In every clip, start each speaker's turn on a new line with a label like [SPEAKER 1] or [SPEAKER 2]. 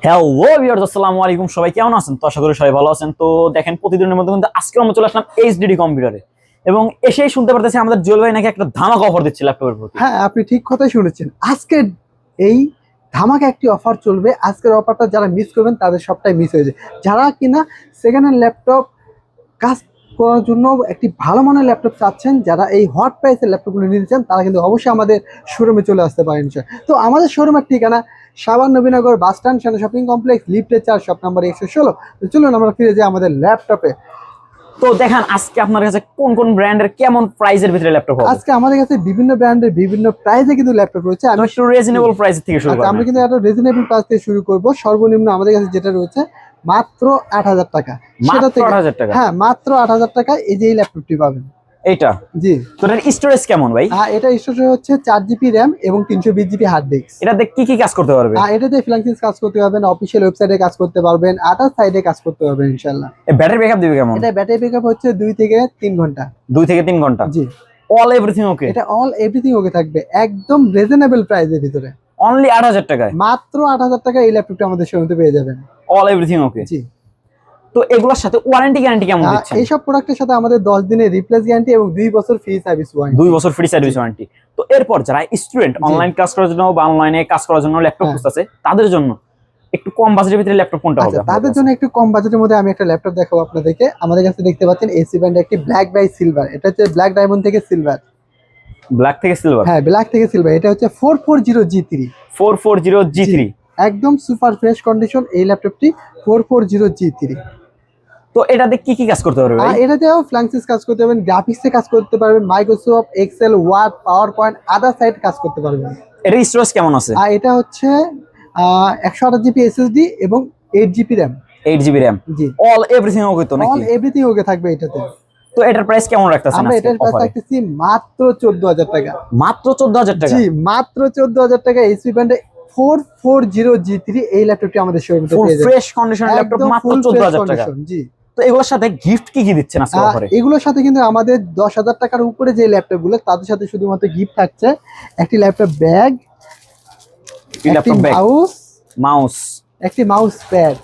[SPEAKER 1] Hello viewers, আসসালামু আলাইকুম। সবাই কেমন আছেন? তো আশা করি সবাই ভালো আছেন। তো দেখেন, প্রতিদিনের মধ্যে কিন্তু আজকে আমরা চলে আসলাম এইচডিডি কম্পিউটারে, এবং এসেই শুনতে পারতেছি আমাদের জুয়েল ভাই নাকি একটা ধামাকা অফার দিচ্ছে ল্যাপটপের প্রতি।
[SPEAKER 2] হ্যাঁ, আপনি ঠিক কথাই শুনেছেন। আজকের এই ধামাকা একটি অফার চলবে। আজকের অফারটা যারা মিস করবেন তাদের সবটাই মিস হয়ে যায়। যারা কিনা সেকেন্ড হ্যান্ড ল্যাপটপ কাজ করার জন্য একটি ভালো মানের ল্যাপটপ চাচ্ছেন, যারা এই হট প্রাইসের ল্যাপটপগুলো নিতে চান, তারা কিন্তু অবশ্যই আমাদের শোরুমে চলে আসতে পারেন। তো আমাদের শোরুমের ঠিকানা সাবান নবীনগর বাস স্ট্যান্ড, সেনা শপিং কমপ্লেক্স, লিফটে 4, শপ নাম্বার 116। তো চলুন আমরা ফিরে যাই আমাদের ল্যাপটপে।
[SPEAKER 1] তো দেখেন, আজকে আপনার কাছে কোন কোন ব্র্যান্ডের কেমন প্রাইসের ভিতরে ল্যাপটপ হবে?
[SPEAKER 2] আজকে আমাদের কাছে বিভিন্ন ব্র্যান্ডের বিভিন্ন প্রাইসে কিন্তু ল্যাপটপ রয়েছে।
[SPEAKER 1] তো একটু রিজনেবল প্রাইস থেকে শুরু
[SPEAKER 2] আচ্ছা,
[SPEAKER 1] করেন।
[SPEAKER 2] আমরা কিন্তু একটা রিজনেবল প্রাইস থেকে শুরু করব। সর্বনিম্ন আমাদের কাছে যেটা রয়েছে মাত্র 8,000 টাকা। সেটা
[SPEAKER 1] মাত্র
[SPEAKER 2] থেকে
[SPEAKER 1] 8,000 টাকা?
[SPEAKER 2] হ্যাঁ, মাত্র 8,000 টাকায় এই যে এই ল্যাপটপটি পাবেন।
[SPEAKER 1] এইটা?
[SPEAKER 2] জি।
[SPEAKER 1] তো এর স্টোরেজ কেমন ভাই?
[SPEAKER 2] এটা স্টোরেজ হচ্ছে 4 জিবি র্যাম এবং 320 জিবি হার্ড ডিস্ক।
[SPEAKER 1] এটাতে কি কি কাজ করতে পারবে?
[SPEAKER 2] এটাতে ফ্রিল্যান্সিং কাজ করতে পারবেন, অফিসিয়াল ওয়েবসাইটে কাজ করতে পারবেন, আদার সাইডে কাজ করতে পারবেন ইনশাআল্লাহ।
[SPEAKER 1] ব্যাটারি ব্যাকআপ দিবে কেমন?
[SPEAKER 2] এটা ব্যাটারি ব্যাকআপ হচ্ছে 2 থেকে 3 ঘন্টা।
[SPEAKER 1] 2 থেকে 3 ঘন্টা?
[SPEAKER 2] জি।
[SPEAKER 1] All everything okay?
[SPEAKER 2] এটা অল এভরিথিং ওকে থাকবে, একদম রিজনেবল প্রাইসের ভিতরে।
[SPEAKER 1] অনলি 8,000 টাকায়?
[SPEAKER 2] মাত্র 8,000 টাকা এই ল্যাপটপটা আমাদের শোরুমে পেয়ে যাবেন।
[SPEAKER 1] All everything okay?
[SPEAKER 2] জি।
[SPEAKER 1] তো এগুলোর সাথে ওয়ারেন্টি গ্যারান্টি কেমন দিচ্ছেন?
[SPEAKER 2] এইসব প্রোডাক্টের সাথে আমাদের 10 দিনের রিপ্লেস গ্যারান্টি এবং 2 বছর ফ্রি সার্ভিস ওয়ারেন্টি।
[SPEAKER 1] 2 বছর ফ্রি সার্ভিস ওয়ারেন্টি। তো এরপর যারা স্টুডেন্ট অনলাইন ক্লাস করার জন্য বা অনলাইনে কাজ করার জন্য ল্যাপটপ
[SPEAKER 2] হ্যাঁ।
[SPEAKER 1] খুঁজতেছে, তাদের জন্য একটু কম বাজেটের ভিতরে ল্যাপটপ কোনটা হবে?
[SPEAKER 2] আচ্ছা, তাদের জন্য একটু কম বাজেটের মধ্যে আমি একটা ল্যাপটপ দেখাবো আপনাদেরকে। আমাদের কাছে দেখতে পাচ্ছেন এসি ব্র্যান্ডের একটি ব্ল্যাক বাই সিলভার। এটা হচ্ছে ব্ল্যাক ডায়মন্ড থেকে সিলভার।
[SPEAKER 1] ব্ল্যাক থেকে সিলভার?
[SPEAKER 2] হ্যাঁ, ব্ল্যাক থেকে সিলভার। এটা হচ্ছে 440G3।
[SPEAKER 1] 440G3?
[SPEAKER 2] একদম সুপার ফ্রেশ কন্ডিশন এই ল্যাপটপটি 440G3।
[SPEAKER 1] তো এটাতে কি কি কাজ করতে পারবে ভাই?
[SPEAKER 2] এটাতেও ফ্ল্যাংসিস কাজ করতে পারবেন, গ্রাফিক্সে কাজ করতে পারবেন, Microsoft Excel, Word, PowerPoint, other side কাজ করতে পারবেন।
[SPEAKER 1] এর স্টোরেজ কেমন আছে?
[SPEAKER 2] এটা হচ্ছে 128 জিবি এসএসডি এবং 8 জিবি র্যাম।
[SPEAKER 1] 8 GB RAM?
[SPEAKER 2] জি।
[SPEAKER 1] অল এভরিথিং ওকে তো নাকি?
[SPEAKER 2] অল এভরিথিং ওকে থাকবে এটাতে।
[SPEAKER 1] তো এটার প্রাইস কেমন রাখতেছেন
[SPEAKER 2] আমরা
[SPEAKER 1] আজকে
[SPEAKER 2] এটার প্রাইস
[SPEAKER 1] অফারে?
[SPEAKER 2] রাখতেছি মাত্র 14,000 টাকা।
[SPEAKER 1] মাত্র 14,000 টাকা?
[SPEAKER 2] জি, মাত্র 14,000 টাকা এসপি ব্র্যান্ডে 440G3 এই ল্যাপটপটি আমাদের শোরুমে
[SPEAKER 1] ফুল
[SPEAKER 2] পেয়ে যাবেন।
[SPEAKER 1] ফ্রেশ কন্ডিশন ল্যাপটপ
[SPEAKER 2] একদম
[SPEAKER 1] মাত্র
[SPEAKER 2] ফুল ফ্রেশ
[SPEAKER 1] 14,000 টাকা?
[SPEAKER 2] কন্ডিশন। জি।
[SPEAKER 1] তো এগুলোর সাথে গিফট কি কি দিচ্ছেন আজকে অফারে?
[SPEAKER 2] এগুলোর সাথে কিন্তু আমাদের 10,000 টাকার উপরে যে ল্যাপটপগুলো তাদের সাথে শুধুমাত্র গিফট থাকছে একটি ল্যাপটপ ব্যাগ, একটি মাউস,
[SPEAKER 1] মাউস,
[SPEAKER 2] একটি মাউস প্যাড,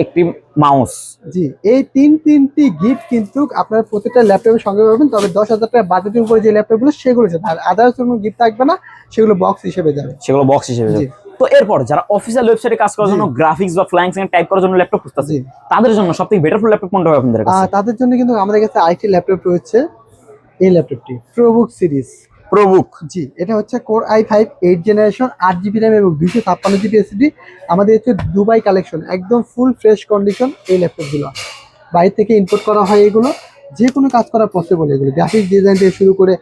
[SPEAKER 1] একটি মাউস।
[SPEAKER 2] জি। এই তিনটি গিফট কিন্তু আপনারা প্রত্যেকটা ল্যাপটপের সঙ্গে পাবেন। তবে 10,000 টাকা বাজেটের উপরে যে ল্যাপটপগুলো সেগুলো সাথে, আর আদার্স কোনো গিফট থাকবে না, সেগুলো বক্স হিসেবে যাবে।
[SPEAKER 1] সেগুলো বক্স হিসেবে
[SPEAKER 2] জি।
[SPEAKER 1] যাবে। তো এরপর যারা অফিসিয়াল ওয়েবসাইটে কাজ করার জন্য গ্রাফিক্স বা ফ্ল্যাংস এন্ড টাইপ করার জন্য ল্যাপটপ খুঁজতেছে,
[SPEAKER 2] জি।
[SPEAKER 1] তাদের জন্য সবথেকে বেটার ফুল ল্যাপটপ কোনটা হবে আপনাদের কাছে?
[SPEAKER 2] তাদের জন্য কিন্তু আমাদের কাছে আরেকটি ল্যাপটপ রয়েছে, এই ল্যাপটপটি প্রোবুক সিরিজ।
[SPEAKER 1] প্রোবুক?
[SPEAKER 2] জি। এটা হচ্ছে core i5 8 generation, 8 GB RAM এবং 256 জিবি এসএসডি। আমাদের হচ্ছে দুবাই কালেকশন, একদম ফুল ফ্রেশ কন্ডিশন এই ল্যাপটপগুলো। বাইরে থেকে ইম্পোর্ট করা হয় এগুলো। যে কোনো কাজ করা পসিবল এগুলো, গ্রাফিক্স ডিজাইন থেকে শুরু করে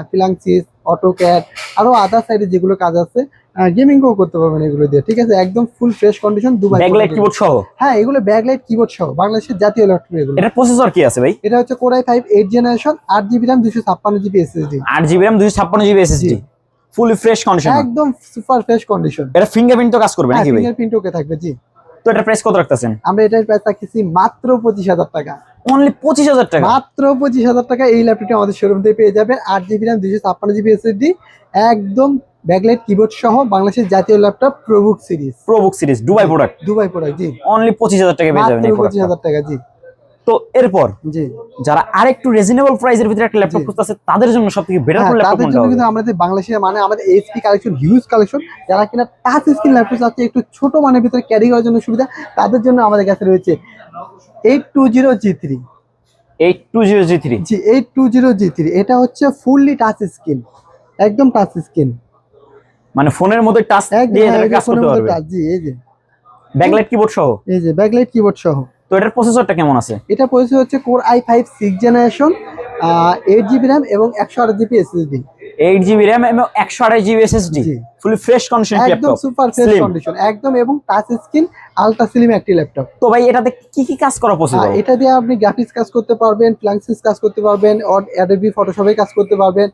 [SPEAKER 2] ফ্রিল্যান্সিস, অটোক্যাড, আরও আদার সাইডে যেগুলো কাজ আছে, গেমিংও করতে পারবেন এগুলো দিয়ে। ঠিক আছে, একদম ফুল fresh condition Dubai.
[SPEAKER 1] Backlight keyboard সহ?
[SPEAKER 2] হ্যাঁ, এগুলো ব্যাকলাইট কিবোর্ড সহ, বাংলাদেশের জাতীয় ল্যাপটপ এগুলো।
[SPEAKER 1] এটা প্রসেসর কি আছে ভাই?
[SPEAKER 2] এটা হচ্ছে core i5 8 generation, 8 GB RAM, 256 GB SSD.
[SPEAKER 1] 8 GB RAM, 256 GB SSD, fully fresh condition,
[SPEAKER 2] একদম সুপার ফ্রেশ কন্ডিশন।
[SPEAKER 1] এটা ফিঙ্গারপ্রিন্ট তো কাজ করবে নাকি ভাই?
[SPEAKER 2] ফিঙ্গারপ্রিন্ট ওকে থাকবে। জি।
[SPEAKER 1] তো এটার প্রাইস কত রাখতেছেন?
[SPEAKER 2] আমরা এটার প্রাইস রাখতেছি মাত্র 25,000 টাকা।
[SPEAKER 1] অনলি 25,000 টাকা?
[SPEAKER 2] মাত্র 25,000 টাকা এই ল্যাপটপটি আমাদের শোরুম থেকে পেয়ে যাবেন। 8 জিবি র্যাম, 256 জিবি এসএসডি, একদম ব্যাকলাইট কিবোর্ড সহ, বাংলাদেশের জাতীয় laptop ProBook series.
[SPEAKER 1] ProBook series Dubai product?
[SPEAKER 2] Dubai product. জি।
[SPEAKER 1] অনলি 25,000 টাকা পেয়ে যাবেন এই প্রোডাক্টটা।
[SPEAKER 2] 25,000 টাকা। জি।
[SPEAKER 1] তো এরপর
[SPEAKER 2] জি।
[SPEAKER 1] যারা আরেকটু রিজনেবল প্রাইসের ভিতরে একটা ল্যাপটপ খুঁজতেছে, তাদের জন্য সবথেকে বেটার ফুল ল্যাপটপ
[SPEAKER 2] তাদের
[SPEAKER 1] কোনটা
[SPEAKER 2] জন্য
[SPEAKER 1] হবে?
[SPEAKER 2] কিন্তু আমাদের বাংলাদেশের মানে আমাদের এইচপি কালেকশন হিউজ কালেকশন। যারা কিনা টাচ স্ক্রিন ল্যাপটপ চাচ্ছে একটু ছোট মানের ভিতরে ক্যারি করার জন্য সুবিধা, তাদের জন্য আমাদের কাছে রয়েছে 820G3।
[SPEAKER 1] 820G3?
[SPEAKER 2] জি, 820G3। এটা হচ্ছে ফুললি টাচ স্ক্রিন, একদম টাচ স্ক্রিন,
[SPEAKER 1] মানে ফোনের মধ্যে টাচ দিয়ে এটা কাজ করতে পারবে?
[SPEAKER 2] জি। এই যে
[SPEAKER 1] ব্যাকলাইট কিবোর্ড সহ?
[SPEAKER 2] এই যে ব্যাকলাইট কিবোর্ড সহ।
[SPEAKER 1] তো এটার প্রসেসরটা কেমন আছে?
[SPEAKER 2] এটা প্রসেসর হচ্ছে core i5 6 generation, 8 GB RAM এবং 128 জিবি এসএসডি।
[SPEAKER 1] 8 জিবি র্যাম এবং 128 জিবি এসএসডি,
[SPEAKER 2] জি।
[SPEAKER 1] ফুলি ফ্রেশ কন্ডিশন
[SPEAKER 2] একদম
[SPEAKER 1] laptop,
[SPEAKER 2] super fresh
[SPEAKER 1] slim
[SPEAKER 2] condition একদম, এবং টাচ স্ক্রিন, আলট্রা স্লিম একটি ল্যাপটপ।
[SPEAKER 1] তো ভাই এটাতে কি কি কাজ করা পসিবল?
[SPEAKER 2] এটা দিয়ে আপনি গ্রাফিক্স কাজ করতে পারবেন, ফ্ল্যাংসিস কাজ করতে পারবেন, অ্যাডোবি ফটোশপে কাজ করতে পারবেন,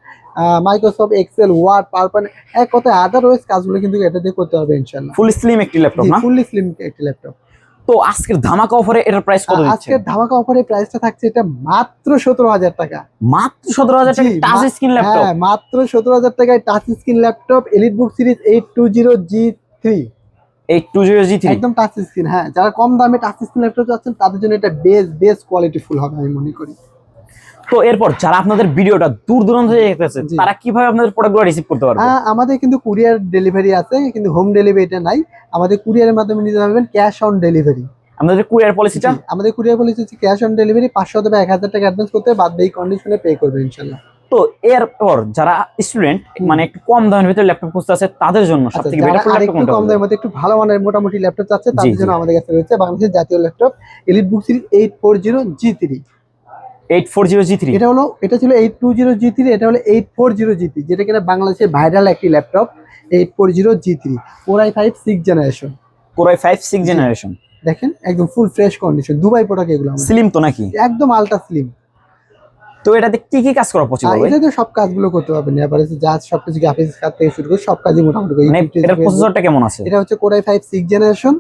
[SPEAKER 2] Microsoft Excel, Word, PowerPoint, এক কথায় আদারওয়াইজ কাজগুলো কিন্তু এটা দিয়ে করতে পারবেন ইনশাআল্লাহ।
[SPEAKER 1] ফুলি স্লিম একটি ল্যাপটপ না?
[SPEAKER 2] ফুললি স্লিম একটি ল্যাপটপ।
[SPEAKER 1] তো আজকের ধামাকা অফারে এটার প্রাইস কত দিচ্ছেন?
[SPEAKER 2] আজকের ধামাকা অফারে প্রাইসটা থাকছে এটা মাত্র 17,000 টাকা।
[SPEAKER 1] মাত্র 17,000 টাকা টাচ স্ক্রিন ল্যাপটপ?
[SPEAKER 2] হ্যাঁ, মাত্র 17,000 টাকায় touch screen laptop EliteBook series 820G3।
[SPEAKER 1] 8200G3
[SPEAKER 2] একদম টাচ স্ক্রিন। হ্যাঁ, যারা কম দামে টাচ স্ক্রিন ল্যাপটপ চাচ্ছেন তাদের জন্য এটা বেস্ট কোয়ালিটি ফুল হবে আমি মনে করি।
[SPEAKER 1] তো এরপর যারা আপনাদের ভিডিওটা দূর দূরান্ত থেকে দেখতেছে
[SPEAKER 2] জি।
[SPEAKER 1] তারা কিভাবে আপনাদের প্রোডাক্টগুলো রিসিভ করতে পারবে?
[SPEAKER 2] আমাদের কিন্তু কুরিয়ার ডেলিভারি আছে, কিন্তু হোম ডেলিভারিটা নাই। আমাদের কুরিয়ারের মাধ্যমে নিতে পারবেন, ক্যাশ অন ডেলিভারি।
[SPEAKER 1] আপনাদের কুরিয়ার পলিসিটা?
[SPEAKER 2] আমাদের কুরিয়ার পলিসি হচ্ছে ক্যাশ অন ডেলিভারি, 500 অথবা 1000 টাকা অ্যাডভান্স করতে হবে, বাদ বাকি কন্ডিশনে পে করবে ইনশাআল্লাহ।
[SPEAKER 1] তো এরপর যারা স্টুডেন্ট মানে একটু কম দামের ভিতরে ল্যাপটপ খুঁজতে আছে তাদের জন্য
[SPEAKER 2] আচ্ছা,
[SPEAKER 1] সবথেকে
[SPEAKER 2] যারা
[SPEAKER 1] বেটার ল্যাপটপ
[SPEAKER 2] আরেকটু
[SPEAKER 1] কোনটা
[SPEAKER 2] কম
[SPEAKER 1] হবে?
[SPEAKER 2] দামের মধ্যে একটু ভালো মানের মোটামুটি ল্যাপটপ চাচ্ছে তাদের
[SPEAKER 1] জি,
[SPEAKER 2] জন্য আমাদের কাছে রয়েছে বাংলাদেশের জাতীয় laptop EliteBook series 840G3।
[SPEAKER 1] 840G3
[SPEAKER 2] এটা ছিল 820G3, এটা হলো 840G3, যেটা কিনা বাংলাদেশের ভাইরাল একটি laptop. 840G3 Core i5 6th generation.
[SPEAKER 1] Core i5 6th generation.
[SPEAKER 2] দেখেন একদম ফুল ফ্রেশ কন্ডিশন, দুবাই প্রোডাক্ট এগুলো আমাদের।
[SPEAKER 1] স্লিম তো নাকি?
[SPEAKER 2] একদম আলট্রা স্লিম।
[SPEAKER 1] তো এটাতে কি কি কাজ করা পসিবল ভাই?
[SPEAKER 2] এটাতে সব কাজগুলো করতে পারবেন, এভারেজ যা সবকিছু গ্রাফিক্স কাজ থেকে শুরু করে সব কাজই মোটামুটি
[SPEAKER 1] মানে এটার প্রসেসরটা কেমন আছে?
[SPEAKER 2] এটা হচ্ছে Core i5 6th generation.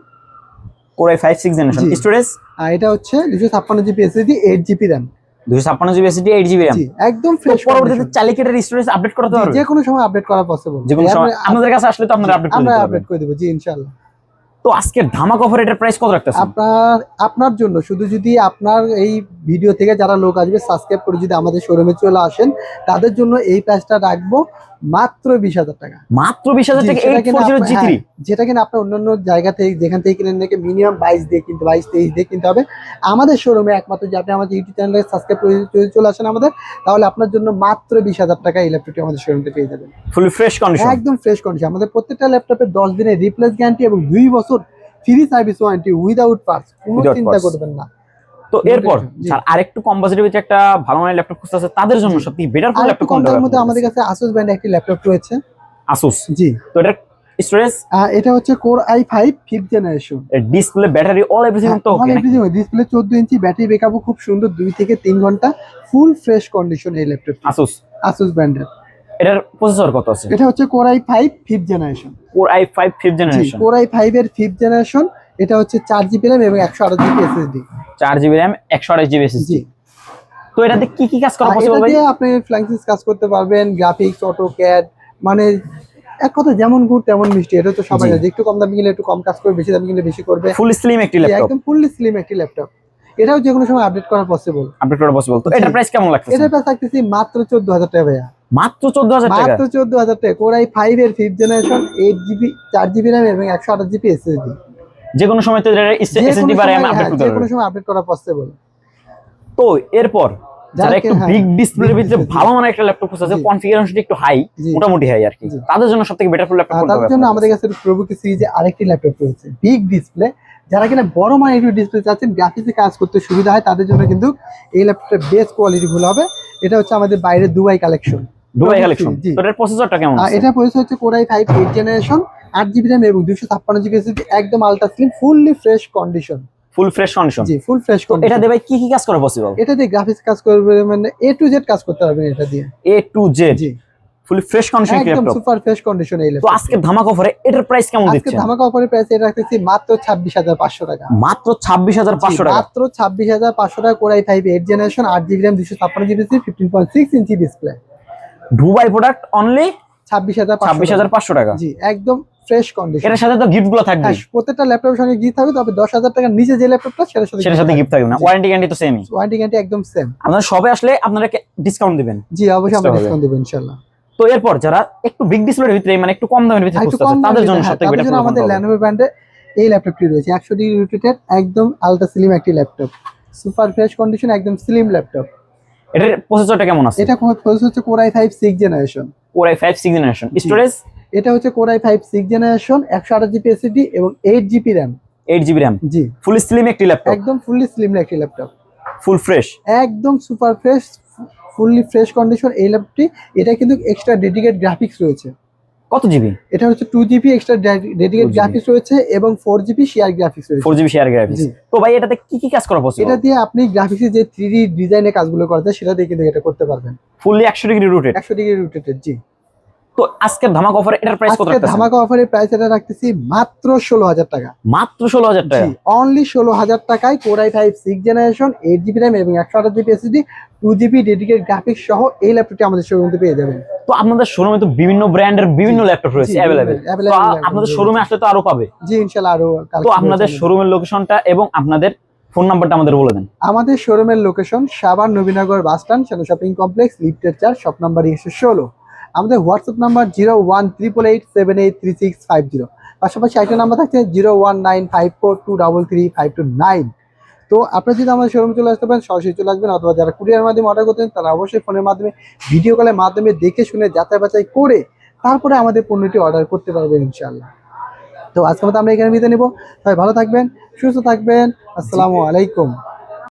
[SPEAKER 1] Core i5 6th generation.
[SPEAKER 2] জি।
[SPEAKER 1] স্টোরেজ?
[SPEAKER 2] আর এটা হচ্ছে 256GB SSD 8GB RAM।
[SPEAKER 1] 256GB SSD 8GB RAM।
[SPEAKER 2] জি, একদম
[SPEAKER 1] তো
[SPEAKER 2] ফ্রেশ।
[SPEAKER 1] পরবর্তীতে চাইলে কি এটার স্টোরেজ আপডেট করতে পারবে?
[SPEAKER 2] যে কোনো সময় আপডেট করা পসিবল।
[SPEAKER 1] যে কোনো সময় আপনাদের কাছে আসলে তো আপনারা আপডেট করে
[SPEAKER 2] আমরা
[SPEAKER 1] দিতে
[SPEAKER 2] আপডেট
[SPEAKER 1] পারবেন।
[SPEAKER 2] করে দেব, জি ইনশাআল্লাহ।
[SPEAKER 1] তো আজকের ধামাকা অফার এটার প্রাইস কত রাখতেছেন?
[SPEAKER 2] আপনার জন্য শুধু যদি আপনার এই ভিডিও থেকে যারা লোক আসবে সাবস্ক্রাইব করে যদি আমাদের শোরুমে চলে আসেন, তাদের জন্য এই প্রাইসটা রাখবো মাত্র 20,000 টাকা।
[SPEAKER 1] মাত্র 20,000 টাকা
[SPEAKER 2] সেটা কিনা
[SPEAKER 1] 840G3?
[SPEAKER 2] যেটা কিনা আপনার অন্যান্য জায়গা থেকে যেখান থেকে কিনেন নাকি মিনিমাম 22 দিয়ে কিনতে হবে। আমাদের শোরুমে একমাত্র যে আপনি আমাদের ইউটিউব চ্যানেলে সাবস্ক্রাইব করে যদি চলে আসেন আমাদের, তাহলে আপনার জন্য মাত্র 20,000 টাকা এই ল্যাপটপটি আমাদের শোরুমে পেয়ে যাবেন।
[SPEAKER 1] Fully fresh condition.
[SPEAKER 2] একদম ফ্রেশ কন্ডিশন। আমাদের প্রত্যেকটা ল্যাপটপে 10 দিনের রিপ্লেস গ্যারান্টি এবং 2 বছর free service warranty without parts. কোনো
[SPEAKER 1] Without
[SPEAKER 2] চিন্তা
[SPEAKER 1] parts।
[SPEAKER 2] করবেন না।
[SPEAKER 1] তো এরপর
[SPEAKER 2] জি।
[SPEAKER 1] যারা আরেকটু কম বাজেটের ভিতরে একটা ভালো মানের ল্যাপটপ খুঁজতে আছে তাদের জন্য
[SPEAKER 2] জি।
[SPEAKER 1] সবথেকে বেটার
[SPEAKER 2] আর একটু
[SPEAKER 1] ল্যাপটপ
[SPEAKER 2] কম
[SPEAKER 1] কোনটা
[SPEAKER 2] দামের
[SPEAKER 1] হবে?
[SPEAKER 2] মধ্যে আমাদের কাছে Asus ব্র্যান্ডের একটি ল্যাপটপ রয়েছে।
[SPEAKER 1] Asus।
[SPEAKER 2] জি।
[SPEAKER 1] তো এটার স্টোরেজ?
[SPEAKER 2] এটা হচ্ছে Core i5 5th generation.
[SPEAKER 1] Display, battery, all everything তো ওকে নাকি?
[SPEAKER 2] ডিসপ্লে 14 ইঞ্চি, ব্যাটারি ব্যাকআপও খুব সুন্দর, 2 থেকে 3 ঘন্টা, ফুল ফ্রেশ কন্ডিশন এই ল্যাপটপটি। Asus ব্র্যান্ডের।
[SPEAKER 1] এটার প্রসেসর কত আছে?
[SPEAKER 2] এটা হচ্ছে Core i5 5th generation.
[SPEAKER 1] Core i5 5th generation.
[SPEAKER 2] Core i5 এর 5th জেনারেশন। এটা হচ্ছে 4GB RAM এবং 128GB SSD।
[SPEAKER 1] 4GB RAM 128GB SSD।
[SPEAKER 2] জি।
[SPEAKER 1] তো এটাতে কি কি কাজ করা
[SPEAKER 2] এটা
[SPEAKER 1] পসিবল ভাই?
[SPEAKER 2] দিয়ে আপনি ফ্ল্যাঙ্কসিস কাজ করতে পারবেন, গ্রাফিক্স, অটোক্যাড, মানে এক কথা যেমন গুড় তেমন মিষ্টি। এটা তো সবাই
[SPEAKER 1] জি।
[SPEAKER 2] জানে, একটু কম দামে কিনলে একটু কম কাজ করবে, বেশি দামে কিনলে বেশি করবে।
[SPEAKER 1] ফুল স্লিম একটি ল্যাপটপ।
[SPEAKER 2] একদম ফুললি স্লিম একটি ল্যাপটপ। এটাও যে কোনো সময় আপডেট করা পসিবল।
[SPEAKER 1] আপডেট করা পসিবল। তো
[SPEAKER 2] জি।
[SPEAKER 1] এটার প্রাইস কেমন লাগতেছে?
[SPEAKER 2] এটার প্রাইস রাখতেছি মাত্র 14,000 টাকা ভাইয়া।
[SPEAKER 1] মাত্র 14,000 টাকা?
[SPEAKER 2] মাত্র 14,000 টাকা। Core i5 এর 5th generation 8GB 4GB RAM এবং 128GB SSD।
[SPEAKER 1] যে কোনো সময় তো এটার SSD বা RAM আপডেট করতে
[SPEAKER 2] যে কোনো
[SPEAKER 1] পারবে।
[SPEAKER 2] সময় আপডেট করা পসিবল।
[SPEAKER 1] তো এরপর যারা একটু বিগ ডিসপ্লের
[SPEAKER 2] big
[SPEAKER 1] ভিতরে
[SPEAKER 2] display,
[SPEAKER 1] ভালো মানের একটা ল্যাপটপ খুঁজছে,
[SPEAKER 2] জি।
[SPEAKER 1] কনফিগারেশনটা একটু হাই,
[SPEAKER 2] জি।
[SPEAKER 1] মোটামুটি হাই আর কি,
[SPEAKER 2] জি।
[SPEAKER 1] তাদের জন্য সবথেকে বেটার ফুল ল্যাপটপ কোনটা
[SPEAKER 2] তাদের
[SPEAKER 1] হবে?
[SPEAKER 2] জন্য আমাদের কাছে প্রবুকি সিরিজে আরেকটি ল্যাপটপ রয়েছে বিগ ডিসপ্লে। যারা কিনা বড় মানের একটু ডিসপ্লে চাচ্ছেন, গ্রাফিক্সে কাজ করতে সুবিধা হয়, তাদের জন্য কিন্তু এই ল্যাপটপটা বেস্ট কোয়ালিটি ফুল হবে। এটা হচ্ছে আমাদের বাইরে দুবাই কালেকশন।
[SPEAKER 1] Dubai collection. তো এটার প্রসেসরটা কেমন আছে?
[SPEAKER 2] এটা পরিচয় হচ্ছে Core i5 8th generation 8GB RAM এবং 256GB SSD, একদম ultra slim, fully fresh condition.
[SPEAKER 1] Full fresh condition.
[SPEAKER 2] জি, ফুল ফ্রেশ
[SPEAKER 1] তো এটা
[SPEAKER 2] কন্ডিশন।
[SPEAKER 1] দিয়ে ভাই কি কি কাজ করা পসিবল?
[SPEAKER 2] এটা দিয়ে গ্রাফিক্স কাজ করবে, মানে A to Z কাজ করতে পারবেন এটা দিয়ে।
[SPEAKER 1] A to Z
[SPEAKER 2] G,
[SPEAKER 1] full fresh condition
[SPEAKER 2] একদম
[SPEAKER 1] ল্যাপটপ।
[SPEAKER 2] সুপার ফ্রেশ কন্ডিশন এই
[SPEAKER 1] তো
[SPEAKER 2] ল্যাপটপ।
[SPEAKER 1] আজকে ধামাকা অফারে এটার প্রাইস কেমন
[SPEAKER 2] আজকে
[SPEAKER 1] দিচ্ছেন?
[SPEAKER 2] ধামাকা অফারের প্রাইস এটা রাখতেছি মাত্র 26,500 টাকা।
[SPEAKER 1] মাত্র 26,500 টাকা।
[SPEAKER 2] মাত্র 26,500 টাকা। Core i5 8th generation 8GB RAM 256GB SSD 15.6 inch display.
[SPEAKER 1] Dubai product only
[SPEAKER 2] 26,500
[SPEAKER 1] টাকা।
[SPEAKER 2] জি, একদম ফ্রেশ কন্ডিশন।
[SPEAKER 1] এটার সাথে তো গিফট গুলো থাকবে।
[SPEAKER 2] প্রত্যেকটা ল্যাপটপের সঙ্গে গিফট হবে, তবে 10,000 টাকার নিচে যে ল্যাপটপটা সেটার
[SPEAKER 1] সাথে গিফট থাকবে না, ওয়ারেন্টি গ্যারান্টি তো সেমই।
[SPEAKER 2] ওয়ারেন্টি গ্যারান্টি একদম সেম।
[SPEAKER 1] আপনারা সবে আসলে আপনারা ডিসকাউন্ট দিবেন।
[SPEAKER 2] জি, অবশ্যই আমরা
[SPEAKER 1] Extra হবে।
[SPEAKER 2] ডিসকাউন্ট দেব ইনশাআল্লাহ।
[SPEAKER 1] তো এরপর যারা একটু বিগ ডিসপ্লের ভিতরে মানে একটু কম দামের ভিতরে
[SPEAKER 2] একটু
[SPEAKER 1] খুঁজতে
[SPEAKER 2] কম
[SPEAKER 1] আছে তাদের জন্য
[SPEAKER 2] দামে,
[SPEAKER 1] সবথেকে
[SPEAKER 2] তাদের
[SPEAKER 1] বেটার
[SPEAKER 2] জন্য আমাদের Lenovo ব্র্যান্ডের এই ল্যাপটপটি রয়েছে। 100 ডিগ্রি রোটেটেড, একদম আলট্রা স্লিম একটি ল্যাপটপ, সুপার ফ্রেশ কন্ডিশন, একদম স্লিম ল্যাপটপ।
[SPEAKER 1] এটার প্রসেসরটা কেমন আছে?
[SPEAKER 2] এটা প্রসেসর হচ্ছে Core i5 6th generation.
[SPEAKER 1] Core i5 6th generation. Storage?
[SPEAKER 2] এটা হচ্ছে Core i5 6th generation 128GB SSD এবং 8GB RAM।
[SPEAKER 1] 8GB RAM।
[SPEAKER 2] জি,
[SPEAKER 1] ফুল স্লিম একটি ল্যাপটপ।
[SPEAKER 2] একদম ফুললি স্লিম একটি ল্যাপটপ,
[SPEAKER 1] ফুল ফ্রেশ।
[SPEAKER 2] একদম super fresh, fully fresh condition এই ল্যাপটপটি। এটা কিন্তু এক্সট্রা ডেডিকেট গ্রাফিক্স রয়েছে।
[SPEAKER 1] কত জিবি?
[SPEAKER 2] এটা হচ্ছে 2GB extra dedicate
[SPEAKER 1] 2GB
[SPEAKER 2] graphics রয়েছে এবং 4GB শেয়ার গ্রাফিক্স রয়েছে।
[SPEAKER 1] 4GB share graphics.
[SPEAKER 2] জি।
[SPEAKER 1] তো ভাই এটাতে কি কি কাজ করা পসিবল?
[SPEAKER 2] এটা দিয়ে আপনি গ্রাফিক্সের যে 3D ডিজাইনের কাজগুলো করতে সেটা দিয়ে কিন্তু এটা করতে পারবেন।
[SPEAKER 1] Fully 100 degree rotate.
[SPEAKER 2] 100 degree rotated. জি।
[SPEAKER 1] তো আজকের ধামাকা অফারে এটার প্রাইস কত
[SPEAKER 2] আজকে
[SPEAKER 1] রাখতেছেন?
[SPEAKER 2] ধামাকা অফারের প্রাইস এটা রাখতেছি মাত্র 16,000 টাকা।
[SPEAKER 1] মাত্র 16,000 টাকা।
[SPEAKER 2] জি, অনলি 16,000 টাকায় Core i5 6th generation 8GB RAM এবং 128GB SSD 2GB dedicated graphics সহ এই ল্যাপটপটি আমাদের শোরুমে পেয়ে যাবেন।
[SPEAKER 1] তো আপনাদের শোরুমে তো বিভিন্ন ব্র্যান্ডের বিভিন্ন ল্যাপটপ রয়েছে
[SPEAKER 2] জি,
[SPEAKER 1] অ্যাভেলেবেল।
[SPEAKER 2] available
[SPEAKER 1] তো
[SPEAKER 2] laptop
[SPEAKER 1] আপনাদের
[SPEAKER 2] রয়েছে।
[SPEAKER 1] শোরুমে আসলে তো আরো পাবে।
[SPEAKER 2] জি ইনশাল্লাহ আরো
[SPEAKER 1] তো
[SPEAKER 2] collection
[SPEAKER 1] আপনাদের
[SPEAKER 2] রয়েছে
[SPEAKER 1] শোরুমের লোকেশনটা এবং আপনাদের ফোন নাম্বারটা আমাদের বলে দেন।
[SPEAKER 2] আমাদের শোরুমের location Savar Nabinagar bus stand সেনা শপিং কমপ্লেক্স লিফটের 4 শপ নাম্বার 116। আমাদের হোয়াটসঅ্যাপ নাম্বার 01888783650। পাশাপাশি একটা নাম্বার থাকছে 01954233529। তো আপনারা যদি আমাদের শোরুমে চলে আসতে পারেন সরাসরি চলে আসবেন, অথবা যারা কুরিয়ার মাধ্যমে অর্ডার করতেন তারা অবশ্যই ফোনের মাধ্যমে ভিডিও কলের মাধ্যমে দেখে শুনে যাচাই বাছাই করে তারপরে আমাদের পণ্যটি অর্ডার করতে পারবেন ইনশাআল্লাহ। তো আজকের মতো আমরা এখানে বিদায় নেব। সবাই ভালো থাকবেন, সুস্থ থাকবেন। আসসালামু আলাইকুম।